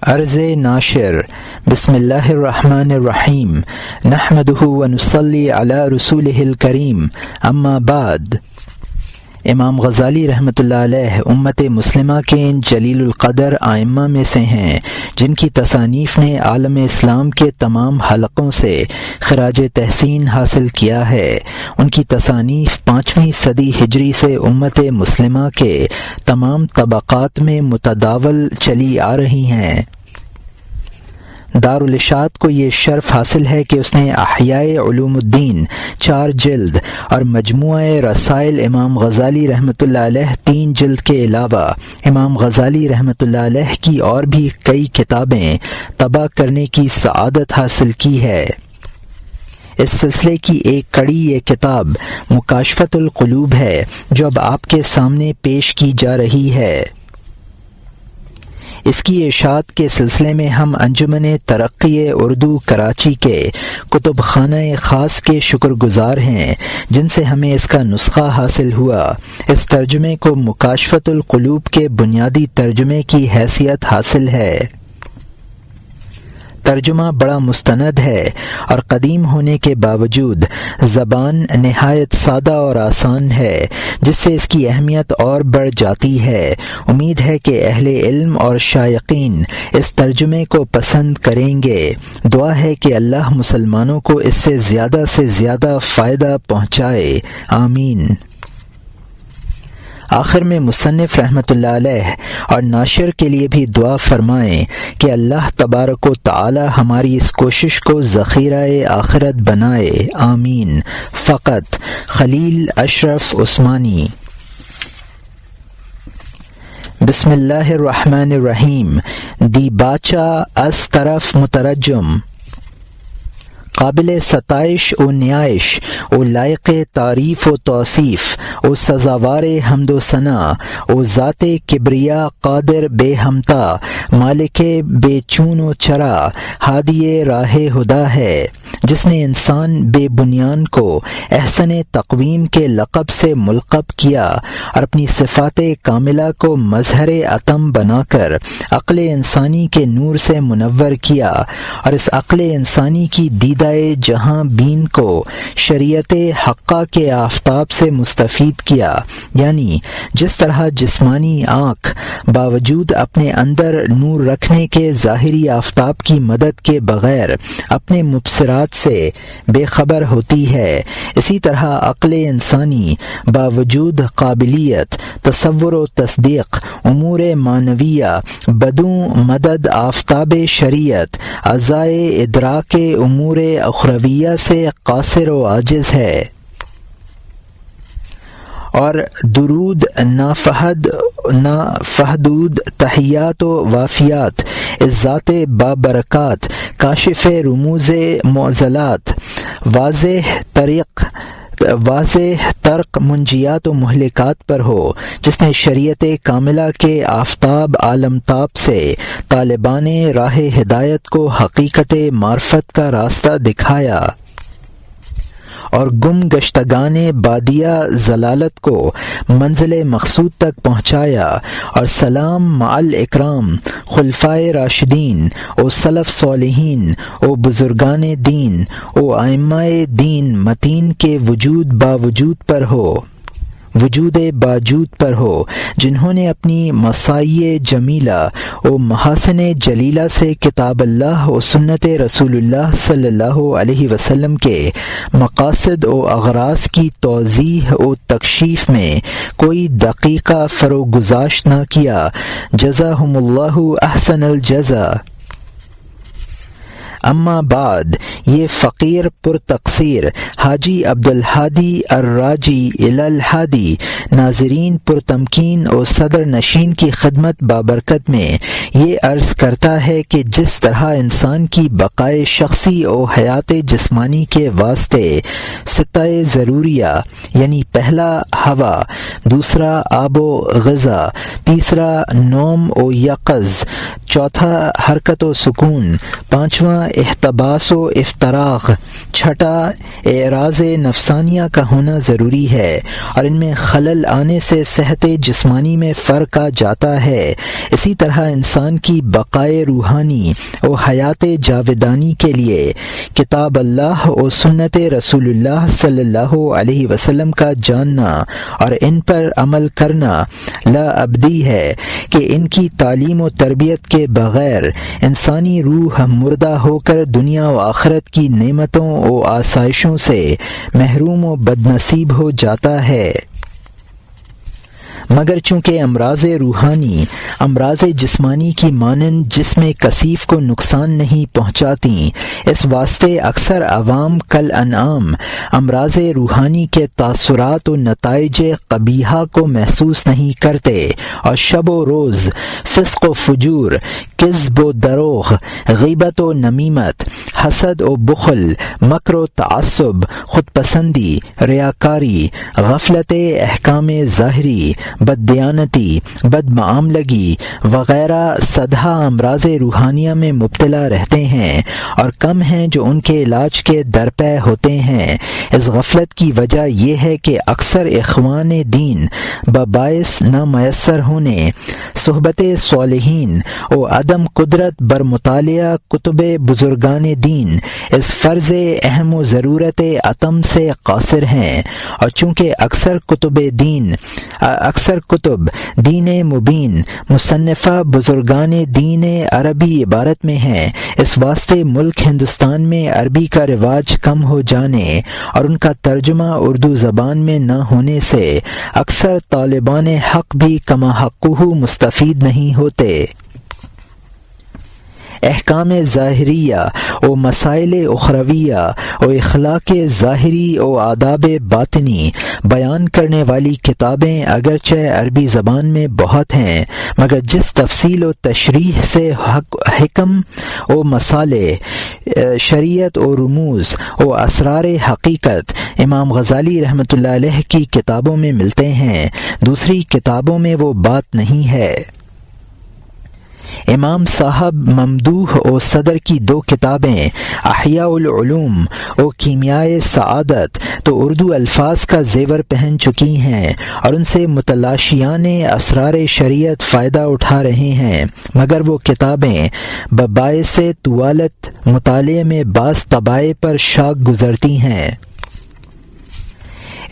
عرض ناشر بسم اللہ الرحمن الرحیم نحمدہ ونصلی علی رسولہ الکریم اما بعد۔ امام غزالی رحمۃ اللہ علیہ امت مسلمہ کے ان جلیل القدر ائمہ میں سے ہیں جن کی تصانیف نے عالم اسلام کے تمام حلقوں سے خراج تحسین حاصل کیا ہے۔ ان کی تصانیف 5ویں صدی ہجری سے امت مسلمہ کے تمام طبقات میں متداول چلی آ رہی ہیں۔ دارالاشاعت کو یہ شرف حاصل ہے کہ اس نے احیاء علوم الدین 4 جلد اور مجموعہ رسائل امام غزالی رحمۃ اللہ علیہ 3 جلد کے علاوہ امام غزالی رحمۃ اللہ علیہ کی اور بھی کئی کتابیں طبع کرنے کی سعادت حاصل کی ہے۔ اس سلسلے کی ایک کڑی یہ کتاب مکاشفۃ القلوب ہے جو اب آپ کے سامنے پیش کی جا رہی ہے۔ اس کی اشاعت کے سلسلے میں ہم انجمن ترقی اردو کراچی کے کتب خانہ خاص کے شکر گزار ہیں جن سے ہمیں اس کا نسخہ حاصل ہوا۔ اس ترجمے کو مکاشفۃ القلوب کے بنیادی ترجمے کی حیثیت حاصل ہے۔ ترجمہ بڑا مستند ہے اور قدیم ہونے کے باوجود زبان نہایت سادہ اور آسان ہے جس سے اس کی اہمیت اور بڑھ جاتی ہے۔ امید ہے کہ اہل علم اور شائقین اس ترجمے کو پسند کریں گے۔ دعا ہے کہ اللہ مسلمانوں کو اس سے زیادہ فائدہ پہنچائے، آمین۔ آخر میں مصنف رحمۃ اللہ علیہ اور ناشر کے لیے بھی دعا فرمائیں کہ اللہ تبارک و تعالی ہماری اس کوشش کو ذخیرہ آخرت بنائے، آمین۔ فقط خلیل اشرف عثمانی۔ بسم اللہ الرحمن الرحیم۔ دی باچا از طرف مترجم، قابل ستائش و نیائش و لائق تعریف و توصیف و سزاوار حمد و ثنا و ذات کبریا قادر بے ہمتا مالک بے چون و چرا ہادی راہ ہدا ہے، جس نے انسان بے بنیان کو احسن تقویم کے لقب سے ملقب کیا اور اپنی صفات کاملہ کو مظہر اتم بنا کر عقل انسانی کے نور سے منور کیا، اور اس عقل انسانی کی دیدہ جہاں بین کو شریعت حقہ کے آفتاب سے مستفید کیا، یعنی جس طرح جسمانی آنکھ باوجود اپنے اندر نور رکھنے کے ظاہری آفتاب کی مدد کے بغیر اپنے مبصرات سے بے خبر ہوتی ہے، اسی طرح عقل انسانی باوجود قابلیت تصور و تصدیق امور معنویہ بدون مدد آفتاب شریعت اعضائے ادراک امور اخرویہ سے قاصر و عاجز ہے، اور درود نافحدود تحیات و وافیات اس ذات بابرکات کاشف رموز معضلات واضح ترک منجیات و مہلکات پر ہو، جس نے شریعت کاملہ کے آفتاب عالم تاب سے طالبان راہ ہدایت کو حقیقت معرفت کا راستہ دکھایا اور گم گشتگان بادیہ ضلالت کو منزل مقصود تک پہنچایا، اور سلام مع الاکرام خلفائے راشدین و سلف صالحین و بزرگان دین و ائمہ دین متین کے وجود باجود پر ہو، جنہوں نے اپنی مسائی جمیلہ و محاسن جلیلہ سے کتاب اللہ و سنت رسول اللہ صلی اللہ علیہ وسلم کے مقاصد و اغراض کی توضیح و تکشیف میں کوئی دقیقہ فروگزاشت نہ کیا، جزاہم اللہ احسن الجزا۔ اما بعد، یہ فقیر پر تقصیر حاجی عبدالہادی الراجی الالحادی ناظرین پر تمکین و صدر نشین کی خدمت بابرکت میں یہ عرض کرتا ہے کہ جس طرح انسان کی بقائے شخصی و حیات جسمانی کے واسطے ستائے ضروریہ، یعنی پہلا ہوا، دوسرا آب و غذا، تیسرا نوم و یقظ، چوتھا حرکت و سکون، پانچواں احتباس و افتراغ، چھٹا اعراض نفسانیہ کا ہونا ضروری ہے، اور ان میں خلل آنے سے صحت جسمانی میں فرق آ جاتا ہے، اسی طرح انسان انسان کی بقائے روحانی و حیات جاودانی کے لیے کتاب اللہ و سنت رسول اللہ صلی اللہ علیہ وسلم کا جاننا اور ان پر عمل کرنا لا ابدی ہے کہ ان کی تعلیم و تربیت کے بغیر انسانی روح مردہ ہو کر دنیا و آخرت کی نعمتوں و آسائشوں سے محروم و بدنصیب ہو جاتا ہے۔ مگر چونکہ امراض روحانی امراض جسمانی کی مانند جسم کثیف کو نقصان نہیں پہنچاتی، اس واسطے اکثر عوام کل انعام امراض روحانی کے تاثرات و نتائج قبیحہ کو محسوس نہیں کرتے، اور شب و روز فسق و فجور، کذب و دروغ، غیبت و نمیمت، حسد و بخل، مکر و تعصب، خود پسندی، ریاکاری، غفلت احکام ظاہری، بددیانتی، بدمعاملگی وغیرہ سدھا امراض روحانیہ میں مبتلا رہتے ہیں، اور کم ہیں جو ان کے علاج کے درپے ہوتے ہیں۔ اس غفلت کی وجہ یہ ہے کہ اکثر اخوان دین بباعث نہ میسر ہونے صحبت صالحین و عدم قدرت بر مطالعہ کتب بزرگان دین اس فرض اہم و ضرورت اتم سے قاصر ہیں، اور چونکہ اکثر کتب دین مبین مصنفہ بزرگان دین عربی عبارت میں ہیں، اس واسطے ملک ہندوستان میں عربی کا رواج کم ہو جانے اور ان کا ترجمہ اردو زبان میں نہ ہونے سے اکثر طالبان حق بھی کما حقہ مستفید نہیں ہوتے۔ احکام ظاہریہ و مسائل اخرویہ و اخلاق ظاہری و آداب باطنی بیان کرنے والی کتابیں اگرچہ عربی زبان میں بہت ہیں، مگر جس تفصیل و تشریح سے حکم و مصالح، شریعت و رموز و اسرار حقیقت امام غزالی رحمۃ اللہ علیہ کی کتابوں میں ملتے ہیں، دوسری کتابوں میں وہ بات نہیں ہے۔ امام صاحب ممدوح و صدر کی 2 کتابیں احیاء العلوم و کیمیائے سعادت تو اردو الفاظ کا زیور پہن چکی ہیں، اور ان سے متلاشیان اسرار شریعت فائدہ اٹھا رہے ہیں، مگر وہ کتابیں بباعث طوالت مطالعے میں بعض طبائع پر شاک گزرتی ہیں۔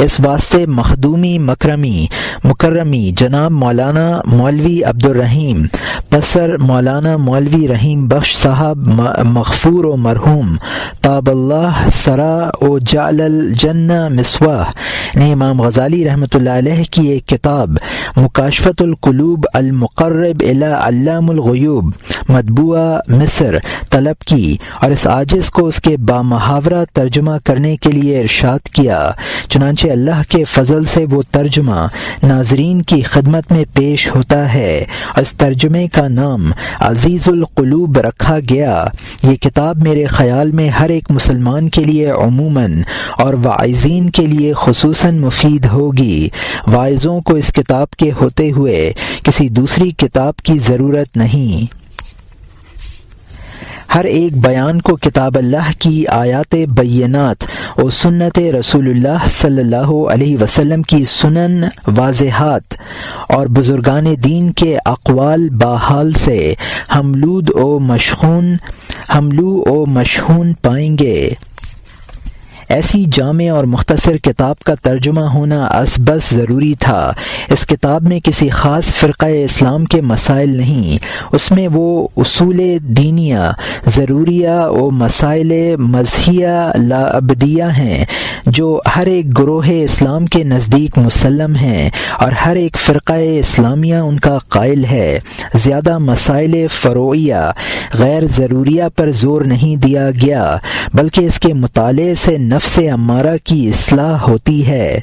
اس واسطے مخدومی مکرمی جناب مولانا مولوی عبدالرحیم پسر مولانا مولوی رحیم بخش صاحب مغفور و مرحوم طاب اللہ سرا و جعل الجنہ مسواہ نے امام غزالی رحمۃ اللہ علیہ کی ایک کتاب مکاشفۃ القلوب المقرب الی علام الغیوب مطبوعہ مصر طلب کی، اور اس عاجز کو اس کے بامحاورہ ترجمہ کرنے کے لیے ارشاد کیا، چنانچہ اللہ کے فضل سے وہ ترجمہ ناظرین کی خدمت میں پیش ہوتا ہے، اور اس ترجمے کا نام عزیز القلوب رکھا گیا۔ یہ کتاب میرے خیال میں ہر ایک مسلمان کے لیے عموماً اور واعظین کے لیے خصوصاً مفید ہوگی۔ واعظوں کو اس کتاب کے ہوتے ہوئے کسی دوسری کتاب کی ضرورت نہیں۔ ہر ایک بیان کو کتاب اللہ کی آیات بینات اور سنت رسول اللہ صلی اللہ علیہ وسلم کی سنن واضحات اور بزرگان دین کے اقوال باحال سے حملو و مشحون پائیں گے۔ ایسی جامع اور مختصر کتاب کا ترجمہ ہونا بس ضروری تھا۔ اس کتاب میں کسی خاص فرقہ اسلام کے مسائل نہیں، اس میں وہ اصول دینیہ ضروریہ و مسائل مذہیہ لا ابدیہ ہیں جو ہر ایک گروہ اسلام کے نزدیک مسلم ہیں اور ہر ایک فرقہ اسلامیہ ان کا قائل ہے۔ زیادہ مسائل فروعیہ غیر ضروریہ پر زور نہیں دیا گیا، بلکہ اس کے مطالعے سے نفس امارہ کی اصلاح ہوتی ہے۔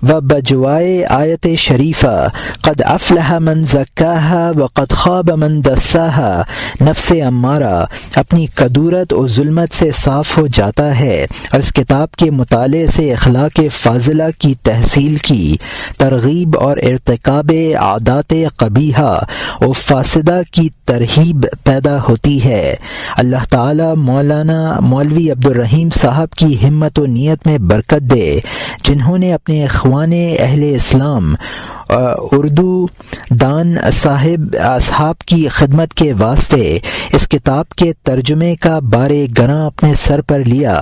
و بجوائے آیت شریفہ قد افلح من زکاہا وقد خواب من دساہا، نفس امارہ اپنی کدورت و ظلمت سے صاف ہو جاتا ہے، اور اس کتاب کے مطالعے سے اخلاق فاضلہ کی تحصیل کی ترغیب اور ارتکاب عادات قبیحہ و فاسدہ کی ترہیب پیدا ہوتی ہے۔ اللہ تعالی مولانا مولوی عبدالرحیم صاحب کی ہمت و نیت میں برکت دے، جنہوں نے اپنے اخوان اہل اسلام اردو دان اصحاب کی خدمت کے واسطے اس کتاب کے ترجمے کا بار گراں اپنے سر پر لیا۔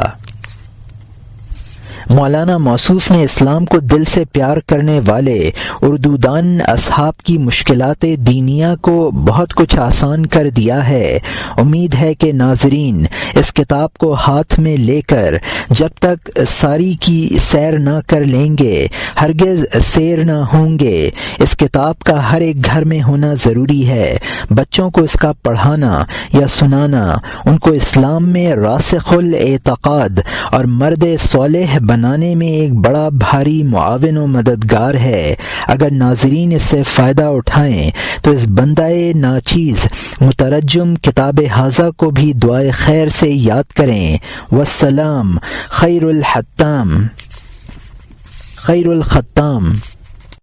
مولانا موصوف نے اسلام کو دل سے پیار کرنے والے اردو دان اصحاب کی مشکلات دینیہ کو بہت کچھ آسان کر دیا ہے۔ امید ہے کہ ناظرین اس کتاب کو ہاتھ میں لے کر جب تک ساری کی سیر نہ کر لیں گے ہرگز سیر نہ ہوں گے۔ اس کتاب کا ہر ایک گھر میں ہونا ضروری ہے۔ بچوں کو اس کا پڑھانا یا سنانا ان کو اسلام میں راسخ الاعتقاد اور مرد صالح بنانے میں ایک بڑا بھاری معاون و مددگار ہے۔ اگر ناظرین اس سے فائدہ اٹھائیں تو اس بندہ ناچیز مترجم کتاب ہاذا کو بھی دعائے خیر سے یاد کریں۔ والسلام خیر الختام